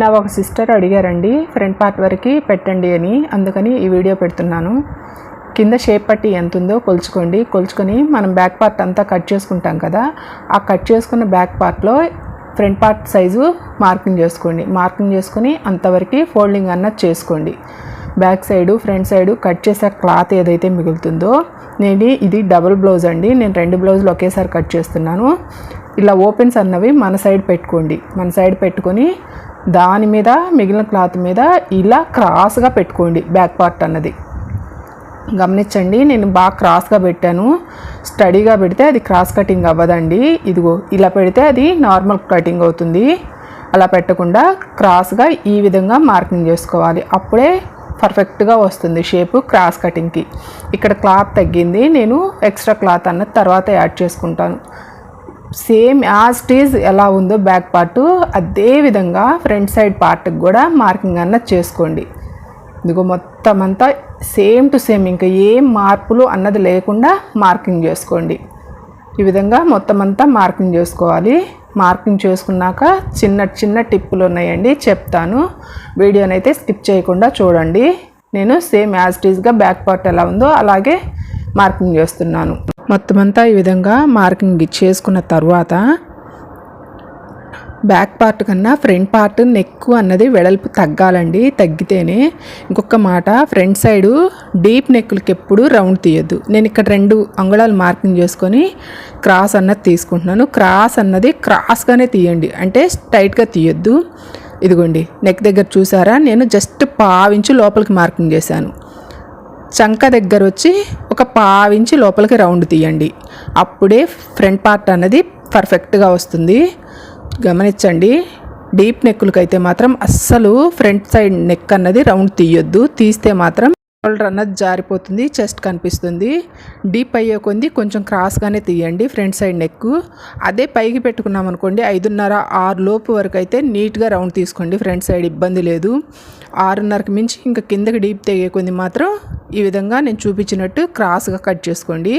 నా ఒక సిస్టర్ అడిగారండి ఫ్రంట్ పార్ట్ వరకు పెట్టండి అని, అందుకని ఈ వీడియో పెడుతున్నాను. కింద షేప్ పట్టి ఎంత ఉందో కొలుచుకోండి. కొలుచుకొని మనం బ్యాక్ పార్ట్ అంతా కట్ చేసుకుంటాం కదా, ఆ కట్ చేసుకున్న బ్యాక్ పార్ట్లో ఫ్రంట్ పార్ట్ సైజు మార్కింగ్ చేసుకోండి. మార్కింగ్ చేసుకొని అంతవరకు ఫోల్డింగ్ అన్నది చేసుకోండి. Back side front side cut చేసే క్లాత్ ఏదైతే మిగులుతుందో, ఇది డబుల్ బ్లౌజ్ అండి, నేను 2 బ్లౌజులు ఒకేసారి కట్ చేస్తున్నాను. ఇలా ఓపెన్స్ అన్నవి మన సైడ్ పెట్టుకోండి. మన సైడ్ పెట్టుకొని దాని మీద మిగిలిన క్లాత్ మీద ఇలా క్రాస్గా పెట్టుకోండి. బ్యాక్ పార్ట్ అన్నది గమనించండి, నేను బాగా క్రాస్గా పెట్టాను. స్టడీగా పెడితే అది క్రాస్ కటింగ్ అవ్వదండి. ఇదిగో ఇలా పెడితే అది నార్మల్ కటింగ్ అవుతుంది. అలా పెట్టకుండా క్రాస్గా ఈ విధంగా మార్కింగ్ చేసుకోవాలి. అప్పుడే పర్ఫెక్ట్గా వస్తుంది షేపు క్రాస్ కటింగ్కి. ఇక్కడ క్లాత్ తగ్గింది, నేను ఎక్స్ట్రా క్లాత్ అన్నది తర్వాత యాడ్ చేసుకుంటాను. సేమ్ యాజ్ ఇట్ ఈజ్ ఎలా ఉందో బ్యాక్ పార్ట్, అదే విధంగా ఫ్రంట్ సైడ్ పార్ట్కి కూడా మార్కింగ్ అన్నది చేసుకోండి. ఇదిగో మొత్తం అంతా సేమ్ టు సేమ్, ఇంకా ఏం మార్పులు అన్నది లేకుండా మార్కింగ్ చేసుకోండి. ఈ విధంగా మొత్తం అంతా మార్కింగ్ చేసుకోవాలి. మార్కింగ్ చేసుకున్నాక చిన్న చిన్న టిప్పులు ఉన్నాయండి, చెప్తాను. వీడియోనైతే స్కిప్ చేయకుండా చూడండి. నేను సేమ్ యాజ్ ఇట్ ఈజ్గా బ్యాక్ పార్ట్ ఎలా ఉందో అలాగే మార్కింగ్ చేస్తున్నాను. మొత్తం అంతా ఈ విధంగా మార్కింగ్ చేసుకున్న తర్వాత బ్యాక్ పార్ట్ కన్నా ఫ్రంట్ పార్ట్ నెక్ అన్నది వెడల్పు తగ్గాలండి. తగ్గితేనే, ఇంకొక మాట, ఫ్రంట్ సైడు డీప్ నెక్కులకి ఎప్పుడు రౌండ్ తీయద్దు. నేను ఇక్కడ 2 అంగుళాలు మార్కింగ్ చేసుకొని క్రాస్ అన్నది తీసుకుంటున్నాను. క్రాస్ అన్నది క్రాస్గానే తీయండి, అంటే స్ట్రైట్గా తీయొద్దు. ఇదిగోండి నెక్ దగ్గర చూసారా, నేను జస్ట్ 1/2 ఇంచు లోపలికి మార్కింగ్ చేశాను. చంక దగ్గర వచ్చి ఒక 1/2 ఇంచు లోపలికి రౌండ్ తీయండి. అప్పుడే ఫ్రంట్ పార్ట్ అన్నది పర్ఫెక్ట్గా వస్తుంది. గమనించండి, డీప్ నెక్కులకైతే మాత్రం అస్సలు ఫ్రంట్ సైడ్ నెక్ అన్నది రౌండ్ తీయొద్దు. తీస్తే మాత్రం షోల్డర్ అన్నది జారిపోతుంది, చెస్ట్ కనిపిస్తుంది. డీప్ అయ్యే కొంది కొంచెం క్రాస్గానే తీయండి ఫ్రంట్ సైడ్ నెక్. అదే పైకి పెట్టుకున్నాం అనుకోండి, 5:30, 6 లోపు వరకు అయితే నీట్గా రౌండ్ తీసుకోండి. ఫ్రంట్ సైడ్ ఇబ్బంది లేదు. 6:30కి మించి ఇంకా కిందకి డీప్ తెగే కొంది మాత్రం ఈ విధంగా నేను చూపించినట్టు క్రాస్గా కట్ చేసుకోండి.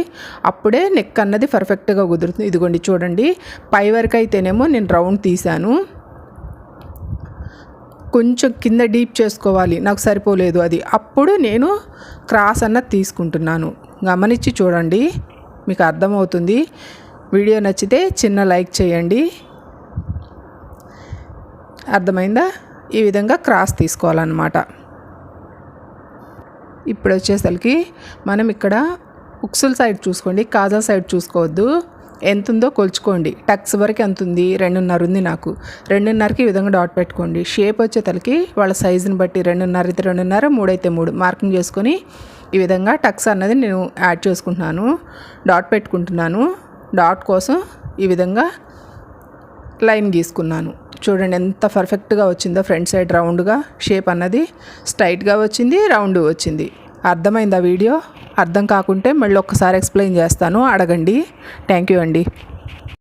అప్పుడే నెక్ అన్నది పర్ఫెక్ట్గా కుదురుతుంది. ఇదిగోండి చూడండి, పై వరకు అయితేనేమో నేను రౌండ్ తీశాను, కొంచెం కింద డీప్ చేసుకోవాలి, నాకు సరిపోలేదు అది. అప్పుడు నేను క్రాస్ అన్నది తీసుకుంటున్నాను. గమనించి చూడండి, మీకు అర్థమవుతుంది. వీడియో నచ్చితే చిన్న లైక్ చేయండి. అర్థమైందా? ఈ విధంగా క్రాస్ తీసుకోవాలన్నమాట. ఇప్పుడు వచ్చేసరికి మనం ఇక్కడ ఉక్సుల సైడ్ చూసుకోండి, కాజా సైడ్ చూసుకోవద్దు. ఎంత ఉందో కొలుచుకోండి. టక్స్ వరకు ఎంత ఉంది, 2.5 ఉంది నాకు. 2.5కి ఈ విధంగా డాట్ పెట్టుకోండి. షేప్ వచ్చేతలకి వాళ్ళ సైజుని బట్టి 2.5 అయితే 2.5, 3 అయితే 3 మార్కింగ్ చేసుకొని ఈ విధంగా టక్స్ అన్నది నేను యాడ్ చేసుకుంటున్నాను. డాట్ పెట్టుకుంటున్నాను. డాట్ కోసం ఈ విధంగా లైన్ గీసుకున్నాను. చూడండి ఎంత పర్ఫెక్ట్గా వచ్చిందో. ఫ్రంట్ సైడ్ రౌండ్గా షేప్ అన్నది స్ట్రైట్గా వచ్చింది, రౌండ్ వచ్చింది. అర్థమైందా వీడియో? అర్థం కాకుంటే మళ్ళీ ఒక్కసారి ఎక్స్ప్లెయిన్ చేస్తాను, అడగండి. థ్యాంక్ యూ అండి.